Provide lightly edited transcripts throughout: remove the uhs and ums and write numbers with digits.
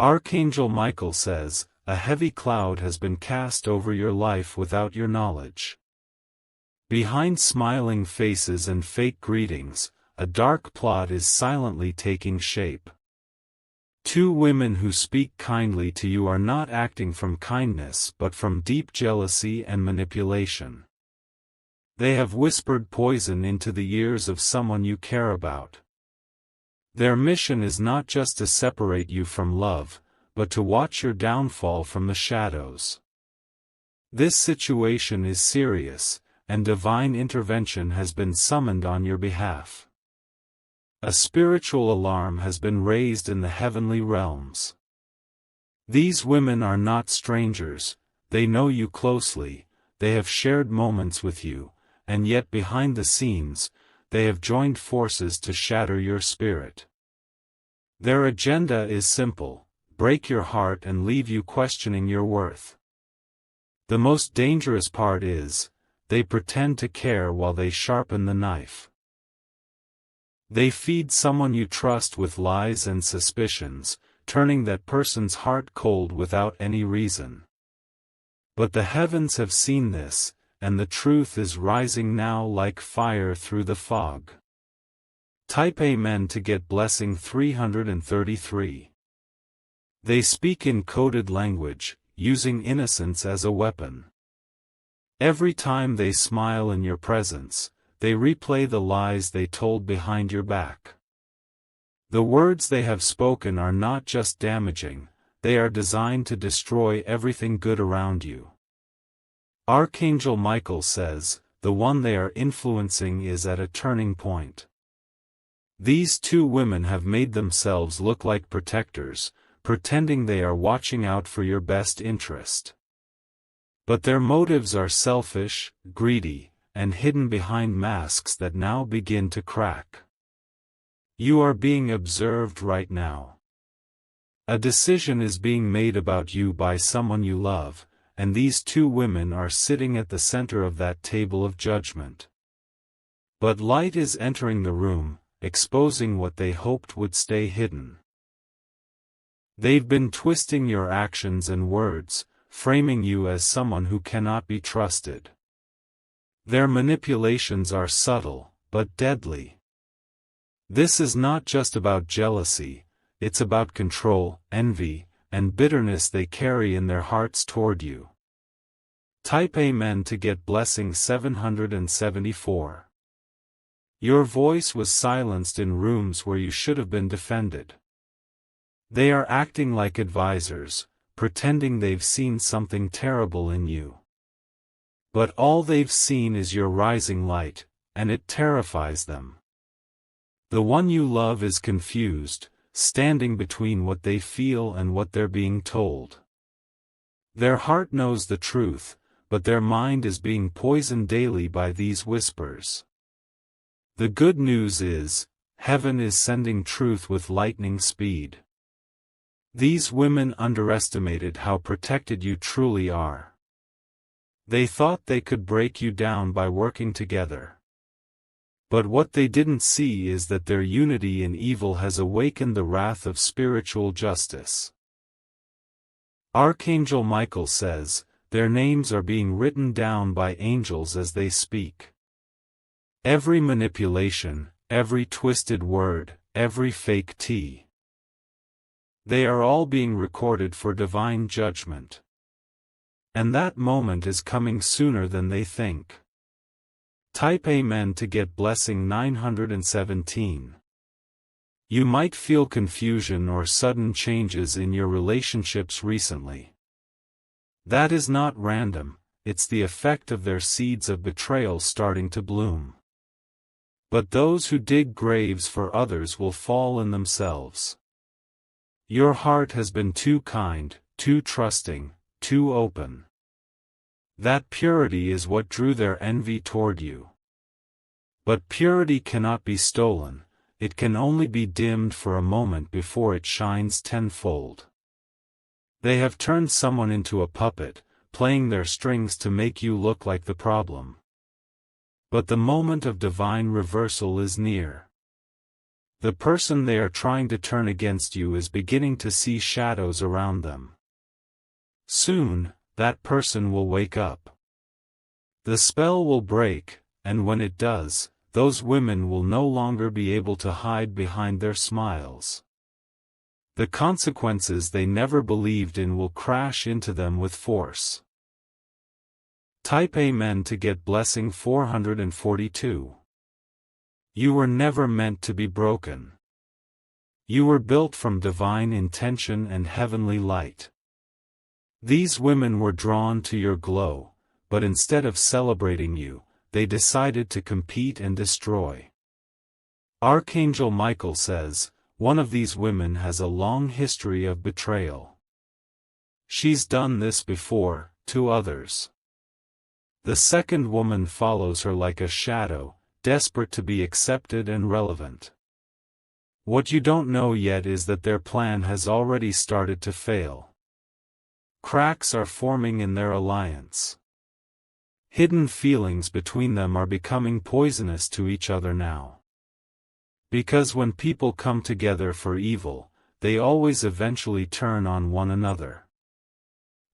Archangel Michael says, a heavy cloud has been cast over your life without your knowledge. Behind smiling faces and fake greetings, a dark plot is silently taking shape. Two women who speak kindly to you are not acting from kindness but from deep jealousy and manipulation. They have whispered poison into the ears of someone you care about. Their mission is not just to separate you from love, but to watch your downfall from the shadows. This situation is serious, and divine intervention has been summoned on your behalf. A spiritual alarm has been raised in the heavenly realms. These women are not strangers, they know you closely, they have shared moments with you, and yet behind the scenes, they have joined forces to shatter your spirit. Their agenda is simple: break your heart and leave you questioning your worth. The most dangerous part is, they pretend to care while they sharpen the knife. They feed someone you trust with lies and suspicions, turning that person's heart cold without any reason. But the heavens have seen this, and the truth is rising now like fire through the fog. Type Amen to get blessing 333. They speak in coded language, using innocence as a weapon. Every time they smile in your presence, they replay the lies they told behind your back. The words they have spoken are not just damaging, they are designed to destroy everything good around you. Archangel Michael says, the one they are influencing is at a turning point. These two women have made themselves look like protectors, pretending they are watching out for your best interest. But their motives are selfish, greedy, and hidden behind masks that now begin to crack. You are being observed right now. A decision is being made about you by someone you love, and these two women are sitting at the center of that table of judgment. But light is entering the room, exposing what they hoped would stay hidden. They've been twisting your actions and words, framing you as someone who cannot be trusted. Their manipulations are subtle, but deadly. This is not just about jealousy, it's about control, envy, and bitterness they carry in their hearts toward you. Type Amen to get blessing 774. Your voice was silenced in rooms where you should have been defended. They are acting like advisors, pretending they've seen something terrible in you. But all they've seen is your rising light, and it terrifies them. The one you love is confused, standing between what they feel and what they're being told. Their heart knows the truth, but their mind is being poisoned daily by these whispers. The good news is, heaven is sending truth with lightning speed. These women underestimated how protected you truly are. They thought they could break you down by working together. But what they didn't see is that their unity in evil has awakened the wrath of spiritual justice. Archangel Michael says, their names are being written down by angels as they speak. Every manipulation, every twisted word, every fake tea. They are all being recorded for divine judgment. And that moment is coming sooner than they think. Type Amen to get blessing 917. You might feel confusion or sudden changes in your relationships recently. That is not random, it's the effect of their seeds of betrayal starting to bloom. But those who dig graves for others will fall in themselves. Your heart has been too kind, too trusting, too open. That purity is what drew their envy toward you. But purity cannot be stolen, it can only be dimmed for a moment before it shines tenfold. They have turned someone into a puppet, playing their strings to make you look like the problem. But the moment of divine reversal is near. The person they are trying to turn against you is beginning to see shadows around them. Soon, that person will wake up. The spell will break, and when it does, those women will no longer be able to hide behind their smiles. The consequences they never believed in will crash into them with force. Type Amen to get blessing 442. You were never meant to be broken. You were built from divine intention and heavenly light. These women were drawn to your glow, but instead of celebrating you, they decided to compete and destroy. Archangel Michael says, one of these women has a long history of betrayal. She's done this before, to others. The second woman follows her like a shadow, desperate to be accepted and relevant. What you don't know yet is that their plan has already started to fail. Cracks are forming in their alliance. Hidden feelings between them are becoming poisonous to each other now. Because when people come together for evil, they always eventually turn on one another.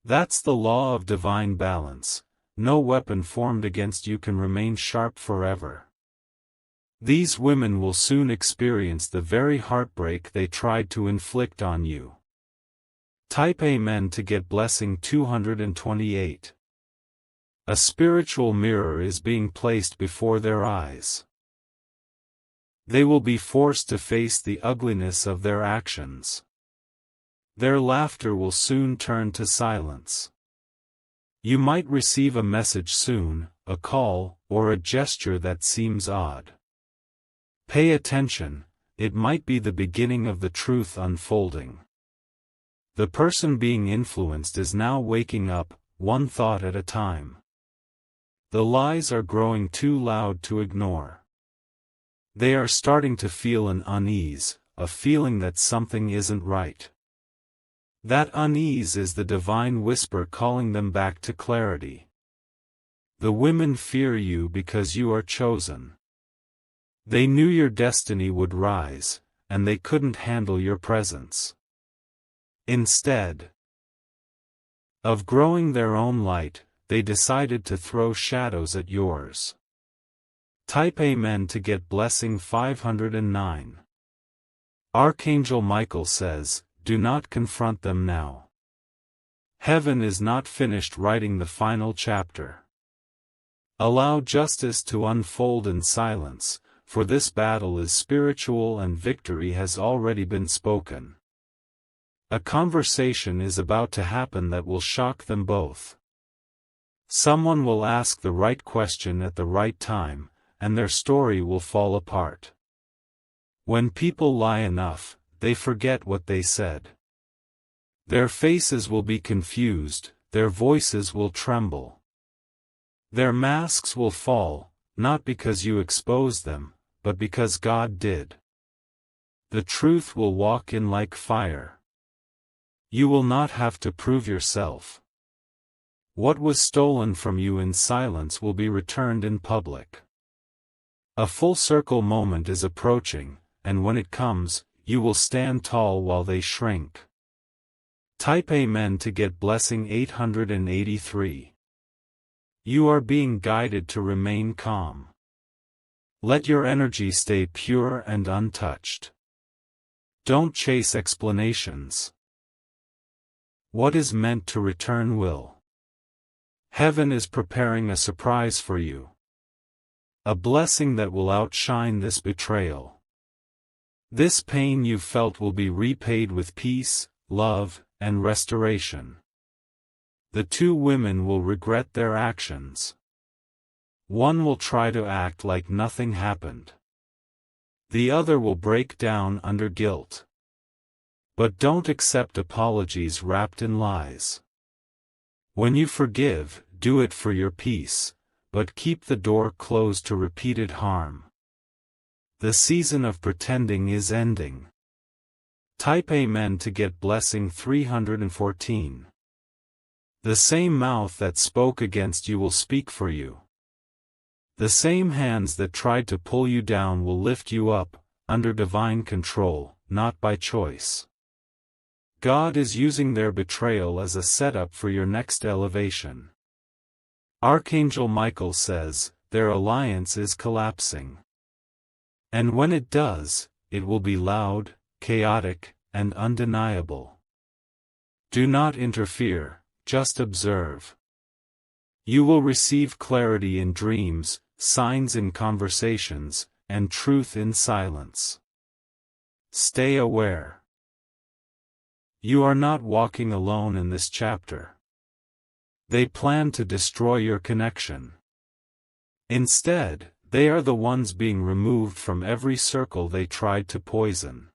That's the law of divine balance. No weapon formed against you can remain sharp forever. These women will soon experience the very heartbreak they tried to inflict on you. Type Amen to get blessing 228. A spiritual mirror is being placed before their eyes. They will be forced to face the ugliness of their actions. Their laughter will soon turn to silence. You might receive a message soon, a call, or a gesture that seems odd. Pay attention, it might be the beginning of the truth unfolding. The person being influenced is now waking up, one thought at a time. The lies are growing too loud to ignore. They are starting to feel an unease, a feeling that something isn't right. That unease is the divine whisper calling them back to clarity. The women fear you because you are chosen. They knew your destiny would rise, and they couldn't handle your presence. Instead of growing their own light, they decided to throw shadows at yours. Type Amen to get blessing 509. Archangel Michael says, do not confront them now. Heaven is not finished writing the final chapter. Allow justice to unfold in silence, for this battle is spiritual and victory has already been spoken. A conversation is about to happen that will shock them both. Someone will ask the right question at the right time, and their story will fall apart. When people lie enough, they forget what they said. Their faces will be confused, their voices will tremble. Their masks will fall, not because you exposed them, but because God did. The truth will walk in like fire. You will not have to prove yourself. What was stolen from you in silence will be returned in public. A full circle moment is approaching, and when it comes, you will stand tall while they shrink. Type Amen to get blessing 883. You are being guided to remain calm. Let your energy stay pure and untouched. Don't chase explanations. What is meant to return will. Heaven is preparing a surprise for you. A blessing that will outshine this betrayal. This pain you felt will be repaid with peace, love, and restoration. The two women will regret their actions. One will try to act like nothing happened. The other will break down under guilt. But don't accept apologies wrapped in lies. When you forgive, do it for your peace, but keep the door closed to repeated harm. The season of pretending is ending. Type Amen to get blessing 314. The same mouth that spoke against you will speak for you. The same hands that tried to pull you down will lift you up, under divine control, not by choice. God is using their betrayal as a setup for your next elevation. Archangel Michael says, their alliance is collapsing. And when it does, it will be loud, chaotic, and undeniable. Do not interfere, just observe. You will receive clarity in dreams, signs in conversations, and truth in silence. Stay aware. You are not walking alone in this chapter. They plan to destroy your connection. Instead, they are the ones being removed from every circle they tried to poison.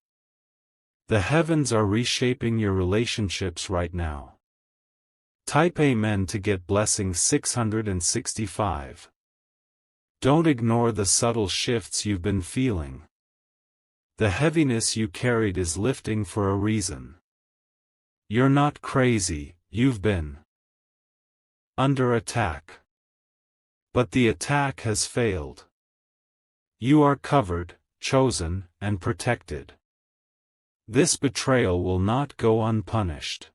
The heavens are reshaping your relationships right now. Type Amen to get blessing 665. Don't ignore the subtle shifts you've been feeling. The heaviness you carried is lifting for a reason. You're not crazy, you've been under attack. But the attack has failed. You are covered, chosen, and protected. This betrayal will not go unpunished.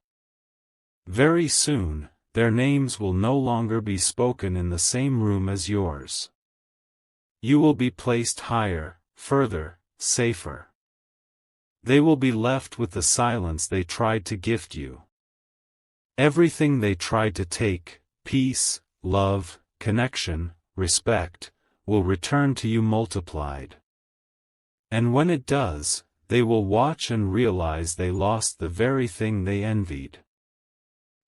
Very soon, their names will no longer be spoken in the same room as yours. You will be placed higher, further, safer. They will be left with the silence they tried to gift you. Everything they tried to take, peace, love, connection, respect, will return to you multiplied. And when it does, they will watch and realize they lost the very thing they envied.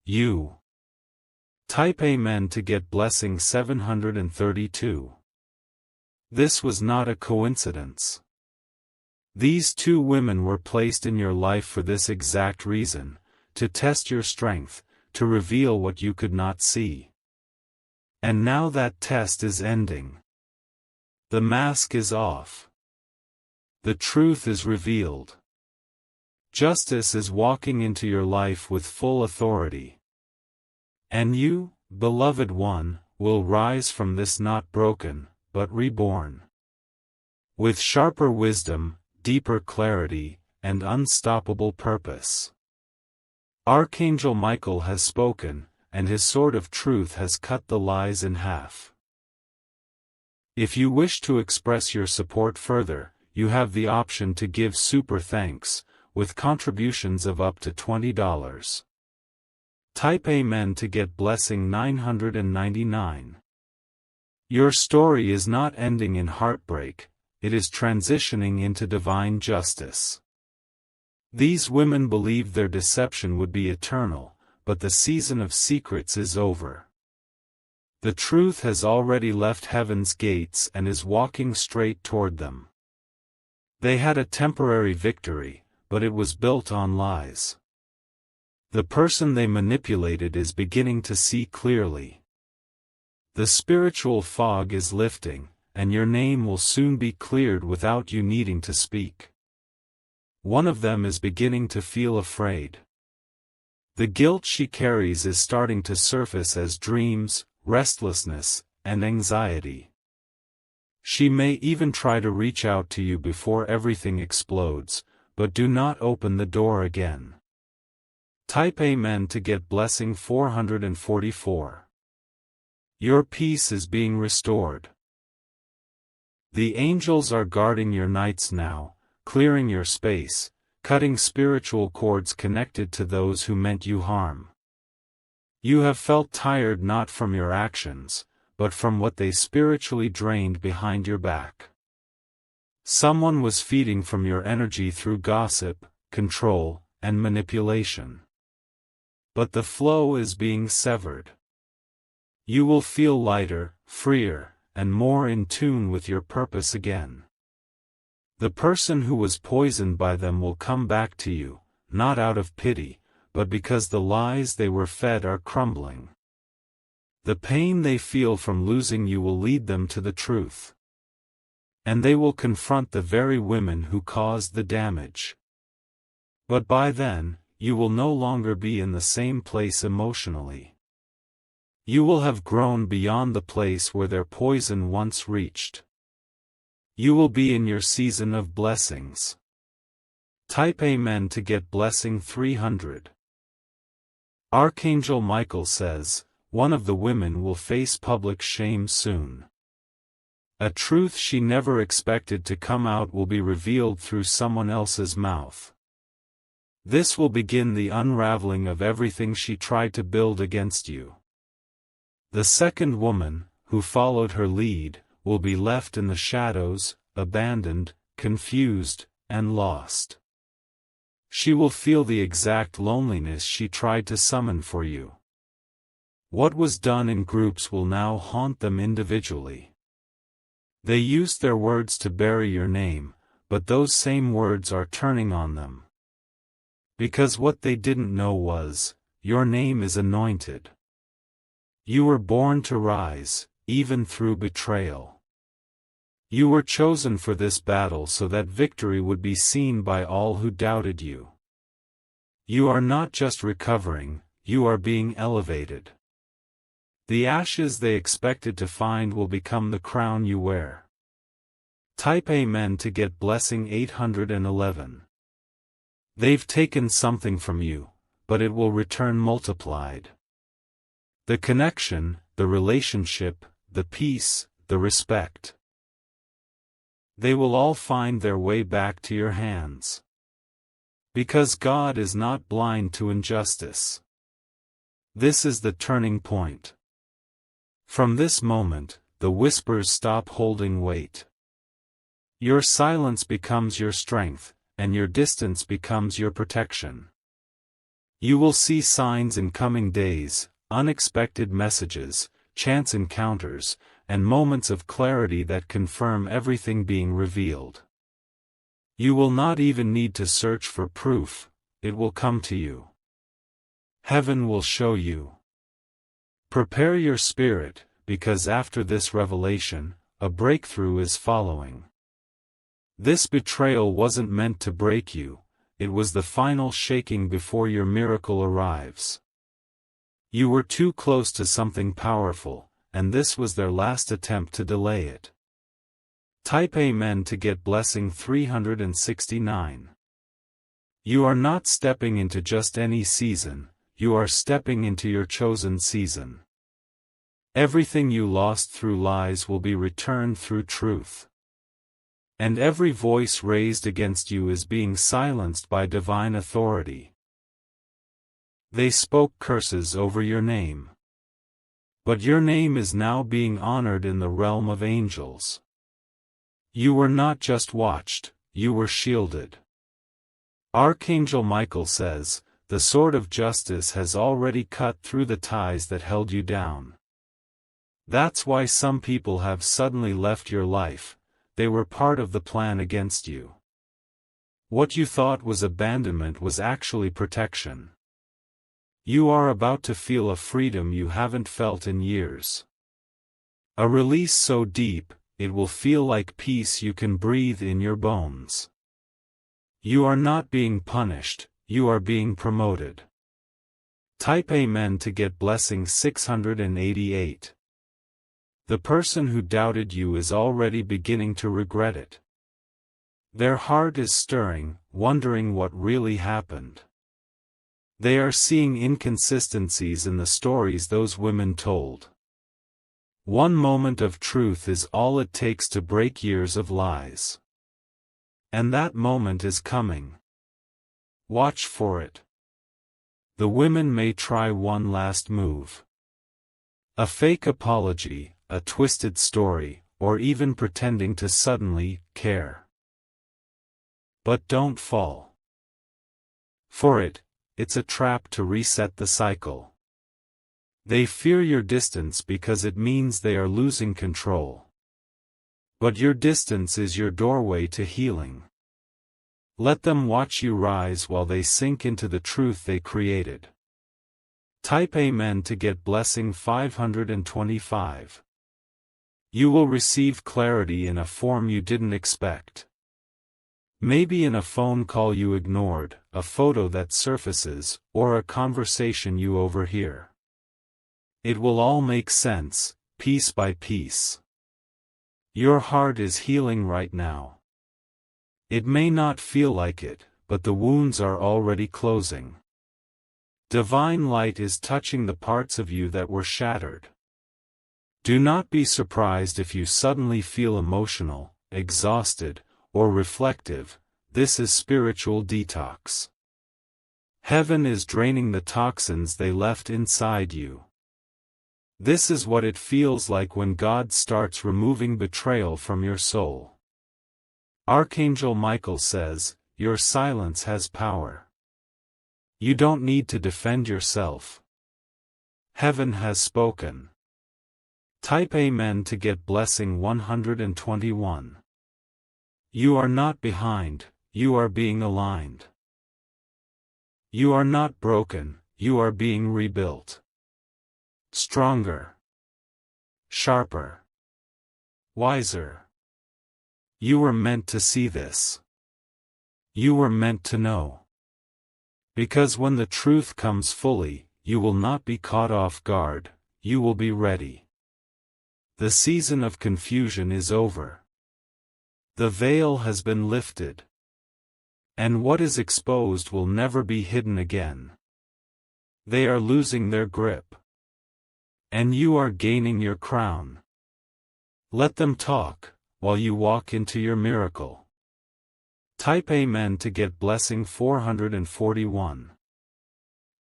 You. Type Amen to get blessing 732. This was not a coincidence. These two women were placed in your life for this exact reason, to test your strength, to reveal what you could not see. And now that test is ending. The mask is off. The truth is revealed. Justice is walking into your life with full authority. And you, beloved one, will rise from this not broken, but reborn. With sharper wisdom, deeper clarity, and unstoppable purpose. Archangel Michael has spoken, and his sword of truth has cut the lies in half. If you wish to express your support further, you have the option to give super thanks, with contributions of up to $20. Type Amen to get blessing 999. Your story is not ending in heartbreak, it is transitioning into divine justice. These women believed their deception would be eternal, but the season of secrets is over. The truth has already left heaven's gates and is walking straight toward them. They had a temporary victory, but it was built on lies. The person they manipulated is beginning to see clearly. The spiritual fog is lifting, and your name will soon be cleared without you needing to speak. One of them is beginning to feel afraid. The guilt she carries is starting to surface as dreams, restlessness, and anxiety. She may even try to reach out to you before everything explodes, but do not open the door again. Type Amen to get blessing 444. Your peace is being restored. The angels are guarding your nights now, clearing your space, cutting spiritual cords connected to those who meant you harm. You have felt tired not from your actions, but from what they spiritually drained behind your back. Someone was feeding from your energy through gossip, control, and manipulation. But the flow is being severed. You will feel lighter, freer, and more in tune with your purpose again. The person who was poisoned by them will come back to you, not out of pity, but because the lies they were fed are crumbling. The pain they feel from losing you will lead them to the truth. And they will confront the very women who caused the damage. But by then, you will no longer be in the same place emotionally. You will have grown beyond the place where their poison once reached. You will be in your season of blessings. Type Amen to get blessing 300. Archangel Michael says, one of the women will face public shame soon. A truth she never expected to come out will be revealed through someone else's mouth. This will begin the unraveling of everything she tried to build against you. The second woman, who followed her lead, will be left in the shadows, abandoned, confused, and lost. She will feel the exact loneliness she tried to summon for you. What was done in groups will now haunt them individually. They used their words to bury your name, but those same words are turning on them. Because what they didn't know was, your name is anointed. You were born to rise, even through betrayal. You were chosen for this battle so that victory would be seen by all who doubted you. You are not just recovering, you are being elevated. The ashes they expected to find will become the crown you wear. Type Amen to get blessing 811. They've taken something from you, but it will return multiplied. The connection, the relationship, the peace, the respect. They will all find their way back to your hands. Because God is not blind to injustice. This is the turning point. From this moment, the whispers stop holding weight. Your silence becomes your strength, and your distance becomes your protection. You will see signs in coming days, unexpected messages, chance encounters, and moments of clarity that confirm everything being revealed. You will not even need to search for proof, it will come to you. Heaven will show you. Prepare your spirit, because after this revelation, a breakthrough is following. This betrayal wasn't meant to break you, it was the final shaking before your miracle arrives. You were too close to something powerful, and this was their last attempt to delay it. Type Amen to get blessing 369. You are not stepping into just any season, you are stepping into your chosen season. Everything you lost through lies will be returned through truth. And every voice raised against you is being silenced by divine authority. They spoke curses over your name. But your name is now being honored in the realm of angels. You were not just watched, you were shielded. Archangel Michael says, the sword of justice has already cut through the ties that held you down. That's why some people have suddenly left your life, they were part of the plan against you. What you thought was abandonment was actually protection. You are about to feel a freedom you haven't felt in years. A release so deep, it will feel like peace you can breathe in your bones. You are not being punished, you are being promoted. Type Amen to get blessing 688. The person who doubted you is already beginning to regret it. Their heart is stirring, wondering what really happened. They are seeing inconsistencies in the stories those women told. One moment of truth is all it takes to break years of lies. And that moment is coming. Watch for it. The women may try one last move. A fake apology, a twisted story, or even pretending to suddenly care. But don't fall for it. It's a trap to reset the cycle. They fear your distance because it means they are losing control. But your distance is your doorway to healing. Let them watch you rise while they sink into the truth they created. Type Amen to get blessing 525. You will receive clarity in a form you didn't expect. Maybe in a phone call you ignored, a photo that surfaces, or a conversation you overhear. It will all make sense, piece by piece. Your heart is healing right now. It may not feel like it, but the wounds are already closing. Divine light is touching the parts of you that were shattered. Do not be surprised if you suddenly feel emotional, exhausted, or reflective. This is spiritual detox. Heaven is draining the toxins they left inside you. This is what it feels like when God starts removing betrayal from your soul. Archangel Michael says, your silence has power. You don't need to defend yourself. Heaven has spoken. Type Amen to get blessing 121. You are not behind, you are being aligned. You are not broken, you are being rebuilt. Stronger. Sharper. Wiser. You were meant to see this. You were meant to know. Because when the truth comes fully, you will not be caught off guard, you will be ready. The season of confusion is over. The veil has been lifted. And what is exposed will never be hidden again. They are losing their grip. And you are gaining your crown. Let them talk, while you walk into your miracle. Type Amen to get blessing 441.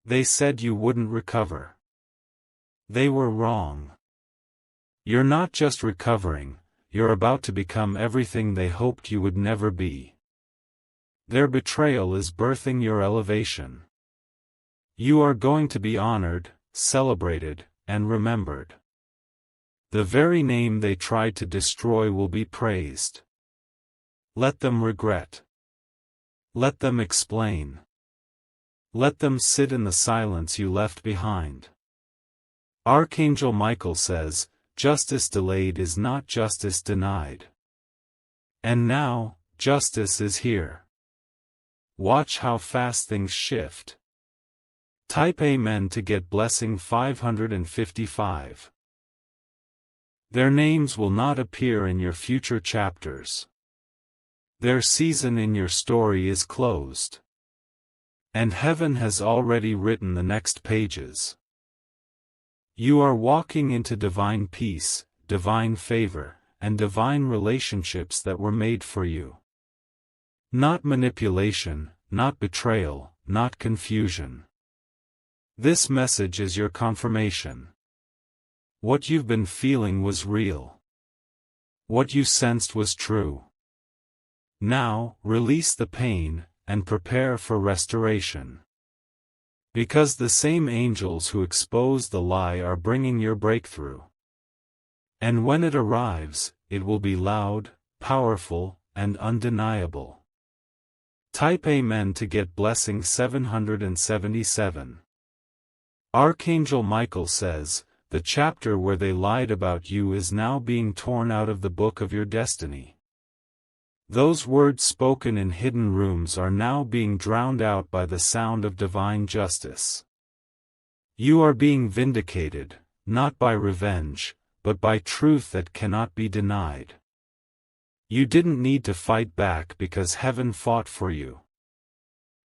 They said you wouldn't recover. They were wrong. You're not just recovering, you're about to become everything they hoped you would never be. Their betrayal is birthing your elevation. You are going to be honored, celebrated, and remembered. The very name they tried to destroy will be praised. Let them regret. Let them explain. Let them sit in the silence you left behind. Archangel Michael says, justice delayed is not justice denied. And now, justice is here. Watch how fast things shift. Type Amen to get blessing 555. Their names will not appear in your future chapters. Their season in your story is closed. And heaven has already written the next pages. You are walking into divine peace, divine favor, and divine relationships that were made for you. Not manipulation, not betrayal, not confusion. This message is your confirmation. What you've been feeling was real. What you sensed was true. Now, release the pain, and prepare for restoration. Because the same angels who exposed the lie are bringing your breakthrough. And when it arrives, it will be loud, powerful, and undeniable. Type Amen to get blessing 777. Archangel Michael says, the chapter where they lied about you is now being torn out of the book of your destiny. Those words spoken in hidden rooms are now being drowned out by the sound of divine justice. You are being vindicated, not by revenge, but by truth that cannot be denied. You didn't need to fight back because heaven fought for you.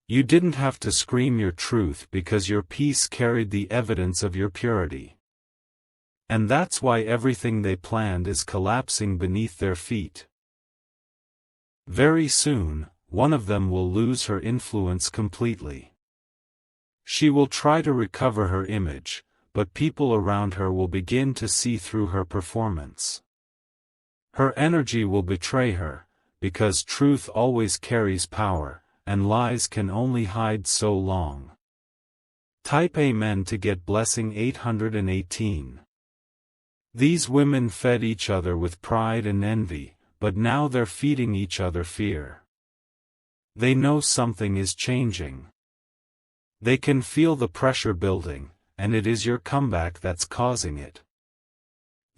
You didn't have to scream your truth because your peace carried the evidence of your purity. And that's why everything they planned is collapsing beneath their feet. Very soon, one of them will lose her influence completely. She will try to recover her image, but people around her will begin to see through her performance. Her energy will betray her, because truth always carries power, and lies can only hide so long. Type Amen to get blessing 818. These women fed each other with pride and envy, but now they're feeding each other fear. They know something is changing. They can feel the pressure building, and it is your comeback that's causing it.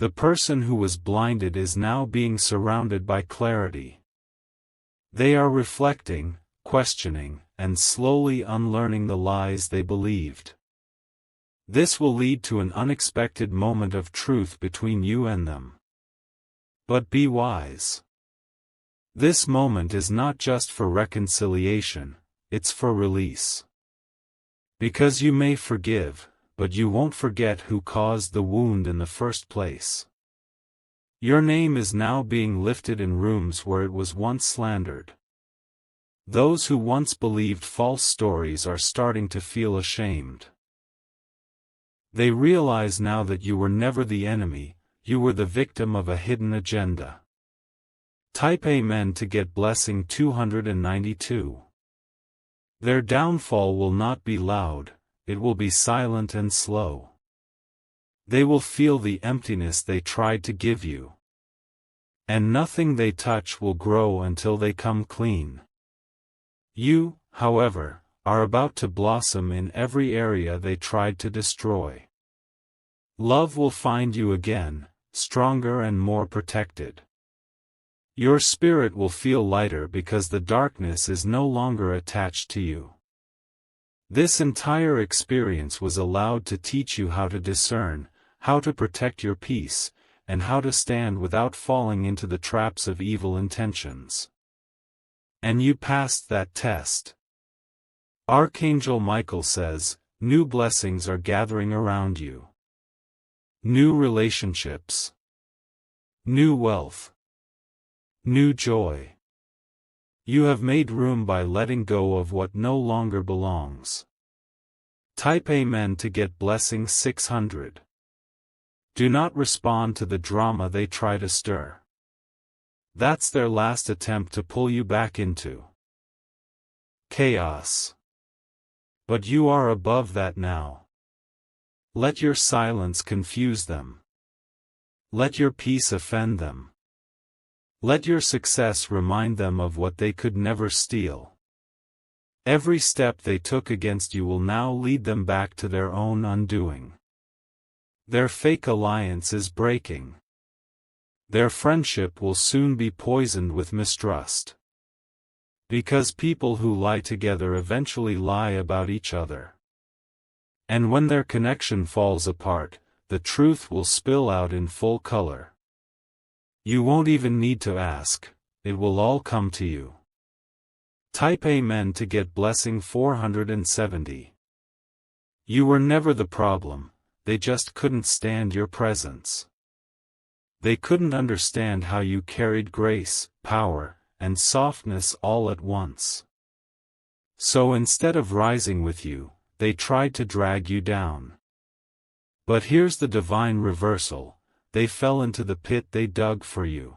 The person who was blinded is now being surrounded by clarity. They are reflecting, questioning, and slowly unlearning the lies they believed. This will lead to an unexpected moment of truth between you and them. But be wise. This moment is not just for reconciliation, it's for release. Because you may forgive, but you won't forget who caused the wound in the first place. Your name is now being lifted in rooms where it was once slandered. Those who once believed false stories are starting to feel ashamed. They realize now that you were never the enemy, you were the victim of a hidden agenda. Type Amen to get blessing 292. Their downfall will not be loud, it will be silent and slow. They will feel the emptiness they tried to give you. And nothing they touch will grow until they come clean. You, however, are about to blossom in every area they tried to destroy. Love will find you again, stronger and more protected. Your spirit will feel lighter because the darkness is no longer attached to you. This entire experience was allowed to teach you how to discern, how to protect your peace, and how to stand without falling into the traps of evil intentions. And you passed that test. Archangel Michael says, new blessings are gathering around you. New relationships. New wealth. New joy. You have made room by letting go of what no longer belongs. Type Amen to get blessing 600. Do not respond to the drama they try to stir. That's their last attempt to pull you back into chaos. But you are above that now. Let your silence confuse them. Let your peace offend them. Let your success remind them of what they could never steal. Every step they took against you will now lead them back to their own undoing. Their fake alliance is breaking. Their friendship will soon be poisoned with mistrust. Because people who lie together eventually lie about each other. And when their connection falls apart, the truth will spill out in full color. You won't even need to ask, it will all come to you. Type Amen to get blessing 470. You were never the problem, they just couldn't stand your presence. They couldn't understand how you carried grace, power, and softness all at once. So instead of rising with you, they tried to drag you down. But here's the divine reversal. They fell into the pit they dug for you.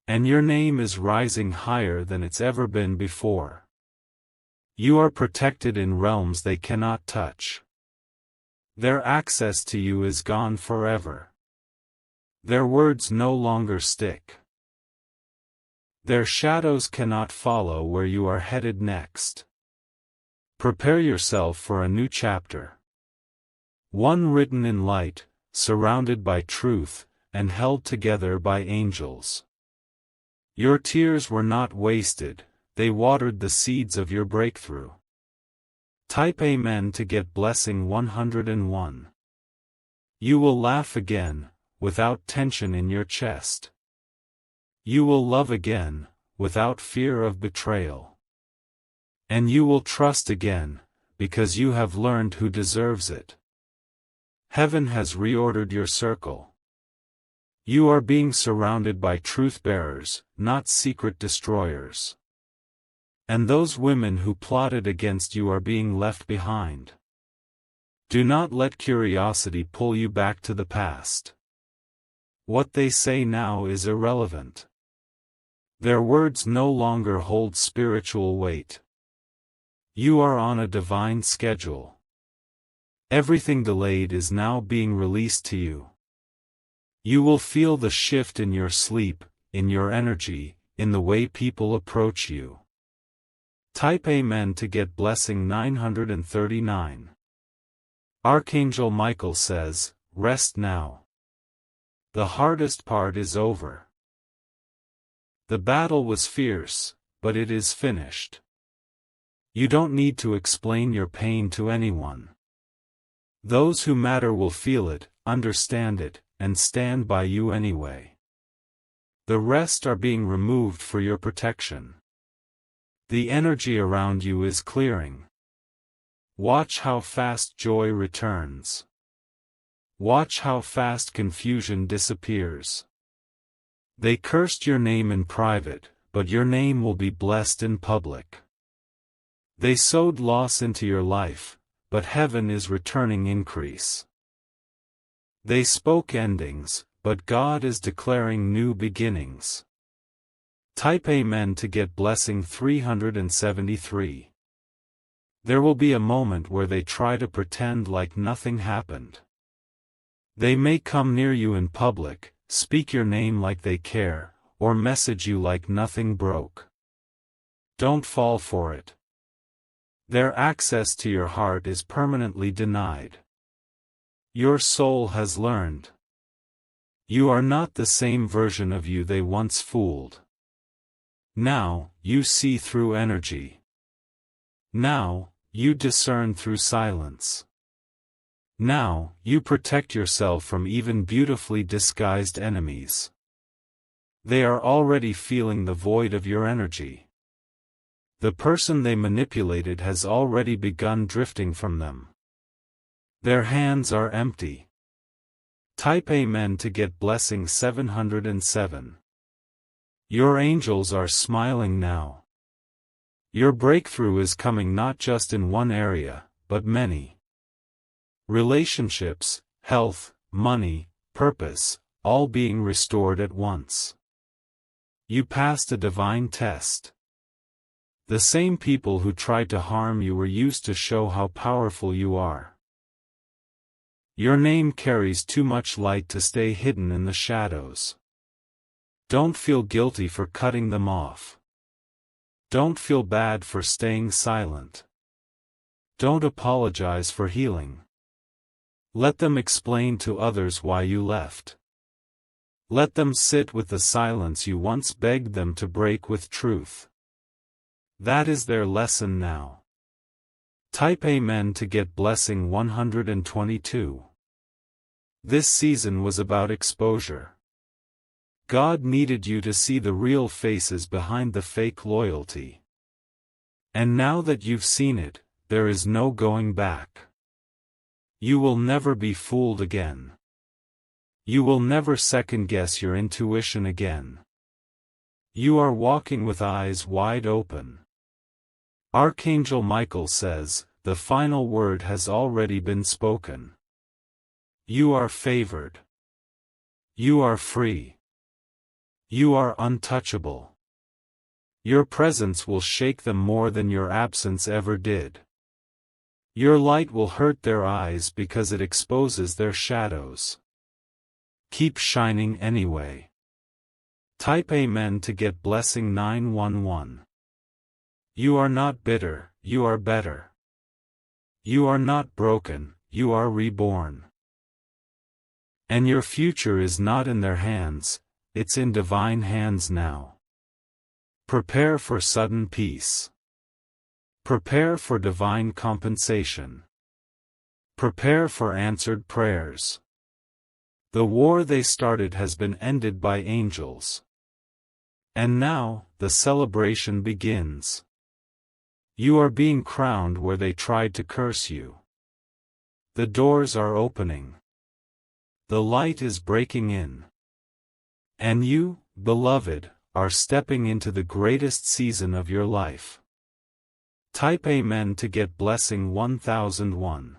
And your name is rising higher than it's ever been before. You are protected in realms they cannot touch. Their access to you is gone forever. Their words no longer stick. Their shadows cannot follow where you are headed next. Prepare yourself for a new chapter. One written in light, surrounded by truth, and held together by angels. Your tears were not wasted, they watered the seeds of your breakthrough. Type Amen to get blessing 101. You will laugh again, without tension in your chest. You will love again, without fear of betrayal. And you will trust again, because you have learned who deserves it. Heaven has reordered your circle. You are being surrounded by truth-bearers, not secret destroyers. And those women who plotted against you are being left behind. Do not let curiosity pull you back to the past. What they say now is irrelevant. Their words no longer hold spiritual weight. You are on a divine schedule. Everything delayed is now being released to you. You will feel the shift in your sleep, in your energy, in the way people approach you. Type Amen to get blessing 939. Archangel Michael says, rest now. The hardest part is over. The battle was fierce, but it is finished. You don't need to explain your pain to anyone. Those who matter will feel it, understand it, and stand by you anyway. The rest are being removed for your protection. The energy around you is clearing. Watch how fast joy returns. Watch how fast confusion disappears. They cursed your name in private, but your name will be blessed in public. They sowed loss into your life, but heaven is returning increase. They spoke endings, but God is declaring new beginnings. Type Amen to get blessing 373. There will be a moment where they try to pretend like nothing happened. They may come near you in public, speak your name like they care, or message you like nothing broke. Don't fall for it. Their access to your heart is permanently denied. Your soul has learned. You are not the same version of you they once fooled. Now, you see through energy. Now, you discern through silence. Now, you protect yourself from even beautifully disguised enemies. They are already feeling the void of your energy. The person they manipulated has already begun drifting from them. Their hands are empty. Type Amen to get blessing 707. Your angels are smiling now. Your breakthrough is coming not just in one area, but many. Relationships, health, money, purpose, all being restored at once. You passed a divine test. The same people who tried to harm you were used to show how powerful you are. Your name carries too much light to stay hidden in the shadows. Don't feel guilty for cutting them off. Don't feel bad for staying silent. Don't apologize for healing. Let them explain to others why you left. Let them sit with the silence you once begged them to break with truth. That is their lesson now. Type Amen to get blessing 122. This season was about exposure. God needed you to see the real faces behind the fake loyalty. And now that you've seen it, there is no going back. You will never be fooled again. You will never second-guess your intuition again. You are walking with eyes wide open. Archangel Michael says, the final word has already been spoken. You are favored. You are free. You are untouchable. Your presence will shake them more than your absence ever did. Your light will hurt their eyes because it exposes their shadows. Keep shining anyway. Type Amen to get blessing 911. You are not bitter, you are better. You are not broken, you are reborn. And your future is not in their hands, it's in divine hands now. Prepare for sudden peace. Prepare for divine compensation. Prepare for answered prayers. The war they started has been ended by angels. And now, the celebration begins. You are being crowned where they tried to curse you. The doors are opening. The light is breaking in. And you, beloved, are stepping into the greatest season of your life. Type Amen to get blessing 1001.